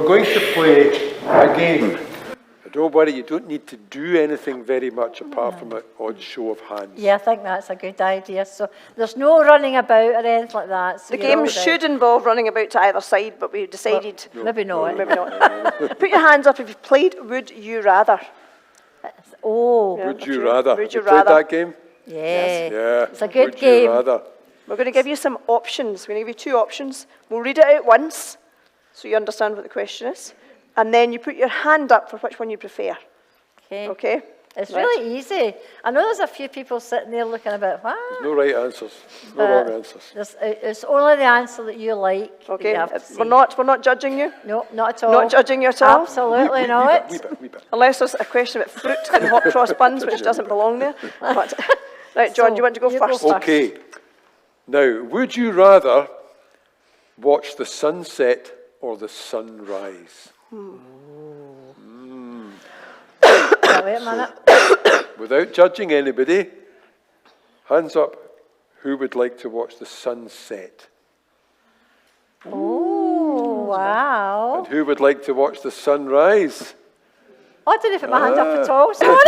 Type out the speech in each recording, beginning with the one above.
We're going to play a game. Don't worry, you don't need to do anything very much apart from an odd show of hands. Yeah, I think that's a good idea. So there's no running about or anything like that. So The game should involve running about to either side, but we decided... Well, maybe not. Maybe not. Put your hands up if you've played Would You Rather. Oh. Yeah, would you rather? Would you played rather? that game? Yeah. Yeah. It's a good would game. You rather? We're going to give you some options. We're going to give you two options. We'll read it out once, so you understand what the question is. And then you put your hand up for which one you prefer. Okay? It's really easy. I know there's a few people sitting there looking a bit, what? There's no right answers. No wrong answers. It's only the answer that you like. Okay, that you we're not judging you. No, not at all. Not judging you at all. Absolutely not. Wee bit. Unless there's a question about fruit and hot cross buns, which doesn't belong there. But, right, John, do you want to go first? Okay. Now, would you rather watch the sunset or the sunrise? Wait a minute. Without judging anybody, hands up who would like to watch the sunset. Oh, wow. And who would like to watch the sunrise? I didn't put my hand up at all, sorry.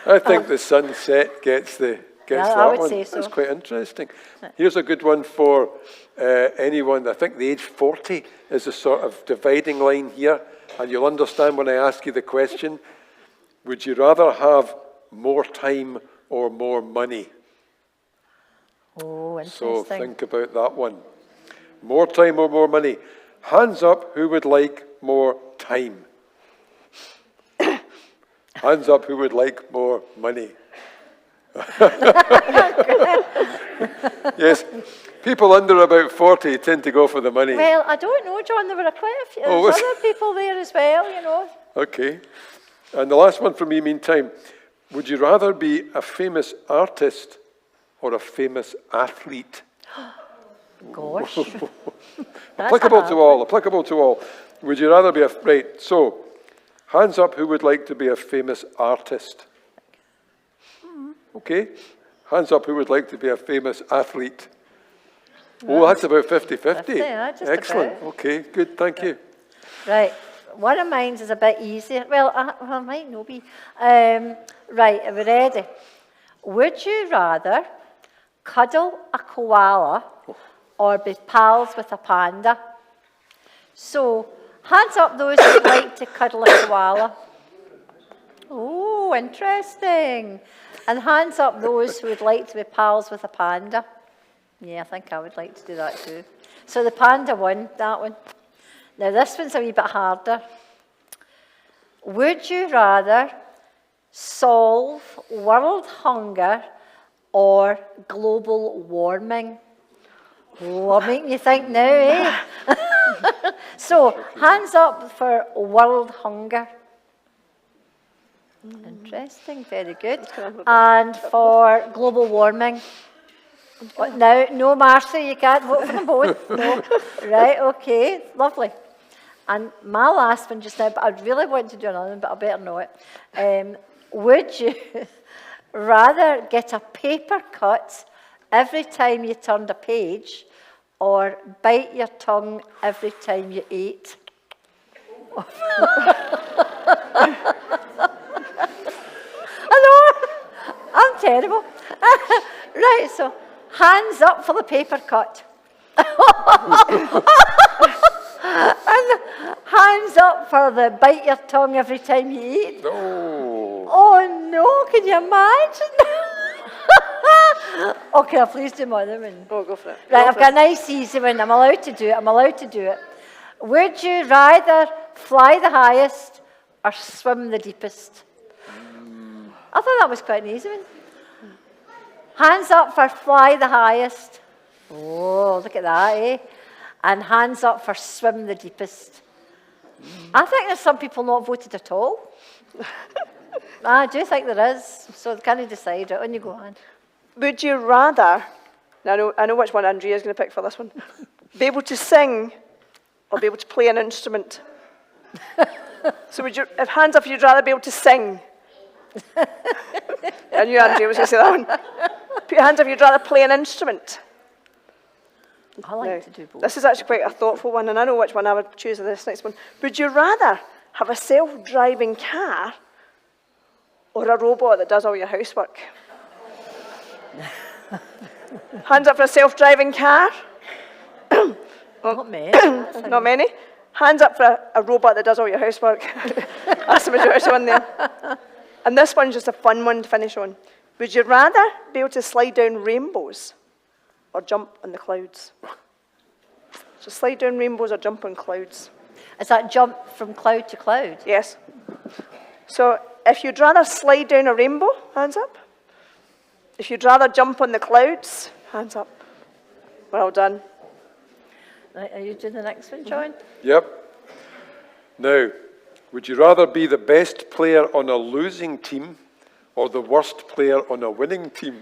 I think the sunset gets that I would one. say so. That's quite interesting. Here's a good one for anyone. I think the age 40 is a sort of dividing line here, and you'll understand when I ask you the question. Would you rather have more time or more money? Oh, interesting. So think about that one. More time or more money? Hands up who would like more time. Hands up who would like more money. Yes, people under about 40 tend to go for the money. Well, I don't know, John. There were quite a few other people there as well, you know. Okay. And the last one for me, meantime. Would you rather be a famous artist or a famous athlete? Gosh. Applicable to all. Would you rather be right, so, hands up who would like to be a famous artist? Okay. Hands up who would like to be a famous athlete? Oh, that's about 50-50. Yeah, just excellent. about. Okay, good, thank you. Right. One of mine is a bit easier. Well, I might not be. Right, are we ready? Would you rather cuddle a koala or be pals with a panda? So, hands up those who would like to cuddle a koala. Oh, interesting. And hands up those who would like to be pals with a panda. Yeah, I think I would like to do that too. So the panda won, that one. Now this one's a wee bit harder. Would you rather solve world hunger or global warming? Oh, I'm making you think now, eh? So, hands up for world hunger. Interesting, very good. And for global warming. Now, no, Marcia, you can't vote for them both. No. Right, okay, lovely. And my last one just now, but I really want to do another one, but I better know it. Would you rather get a paper cut every time you turned a page or bite your tongue every time you ate? I know, I'm terrible. Right, so hands up for the paper cut. And hands up for the bite your tongue every time you eat. Oh no, can you imagine? Okay, please do my other one. Oh, go for it. Right, I've got a nice easy one. I'm allowed to do it. Would you rather fly the highest or swim the deepest? I thought that was quite an easy one. Hands up for fly the highest. Oh, look at that, eh? And hands up for swim the deepest. I think there's some people not voted at all. I do think there is. So can you decide? On you go, on. Would you rather, now I know which one Andrea's going to pick for this one, be able to sing or be able to play an instrument? So if hands up, you'd rather be able to sing. I knew Andrea was going to say that one. Put your hands up, you'd rather play an instrument. I like Now, to do both. this is actually quite a thoughtful one, and I know which one I would choose in this next one. Would you rather have a self-driving car or a robot that does all your housework? Hands up for a self-driving car. Not me. Not many. Hands up for a robot that does all your housework. That's the majority one there. And this one's just a fun one to finish on. Would you rather be able to slide down rainbows or jump on the clouds? So slide down rainbows or jump on clouds? Is that jump from cloud to cloud? Yes. So if you'd rather slide down a rainbow, hands up. If you'd rather jump on the clouds, hands up. Well done. Right, are you doing the next one, John? Yep. Now, would you rather be the best player on a losing team or the worst player on a winning team?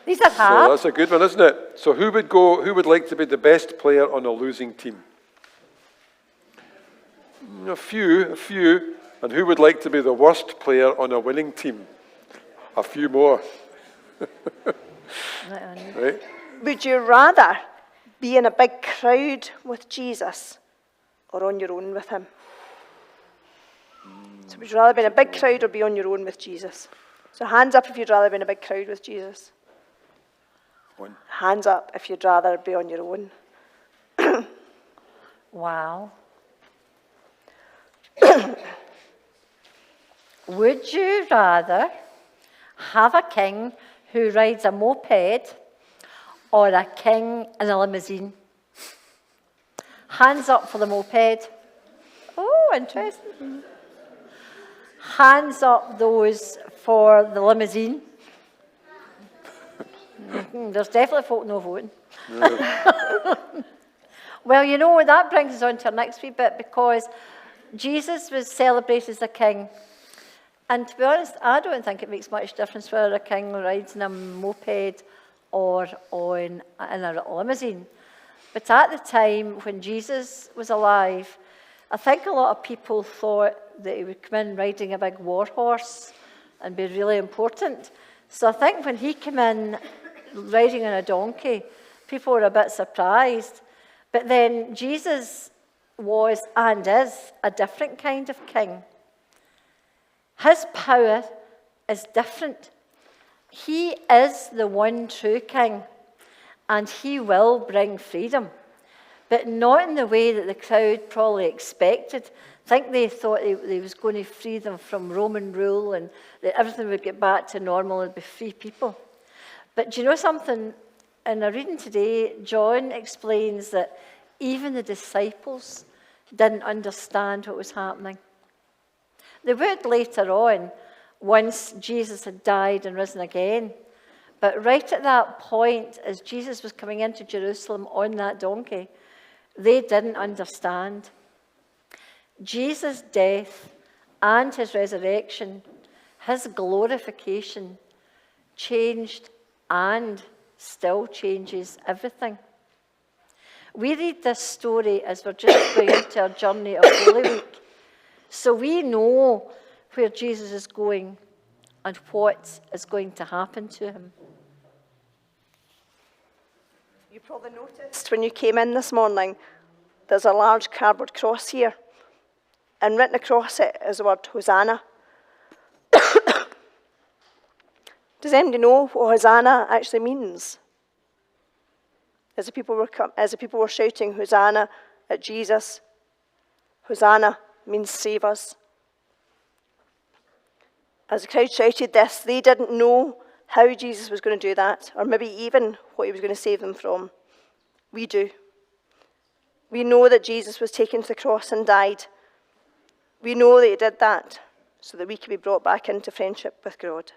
These are So hard. that's a good one, isn't it? So who would like to be the best player on a losing team? A few. And who would like to be the worst player on a winning team? A few more. Right? Would you rather be in a big crowd with Jesus or on your own with him? So would you rather be in a big crowd or be on your own with Jesus? So hands up if you'd rather be in a big crowd with Jesus. One. Hands up if you'd rather be on your own. Wow. Would you rather have a king who rides a moped or a king in a limousine? Hands up for the moped. Oh, interesting. Hands up those for the limousine. There's definitely folk no voting. Well, you know, that brings us on to our next wee bit, because Jesus was celebrated as a king. And to be honest, I don't think it makes much difference whether a king rides in a moped or in a limousine. But at the time when Jesus was alive, I think a lot of people thought that he would come in riding a big war horse and be really important. So I think when he came in riding on a donkey, people were a bit surprised. But then Jesus was and is a different kind of king. His power is different. He is the one true king, and he will bring freedom, but not in the way that the crowd probably expected. I think they thought he was going to free them from Roman rule and that everything would get back to normal and be free people. But do you know something? In a reading today, John explains that even the disciples didn't understand what was happening. They would later on, once Jesus had died and risen again. But right at that point, as Jesus was coming into Jerusalem on that donkey, they didn't understand. Jesus' death and his resurrection, his glorification, changed and still changes everything. We read this story as we're just going into our journey of Holy Week. So we know where Jesus is going and what is going to happen to him. You probably noticed when you came in this morning, there's a large cardboard cross here. And written across it is the word Hosanna. Does anybody know what Hosanna actually means? As the people were shouting Hosanna at Jesus, Hosanna means save us. As the crowd shouted this, they didn't know how Jesus was going to do that, or maybe even what he was going to save them from. We do. We know that Jesus was taken to the cross and died. We know that he did that so that we could be brought back into friendship with God.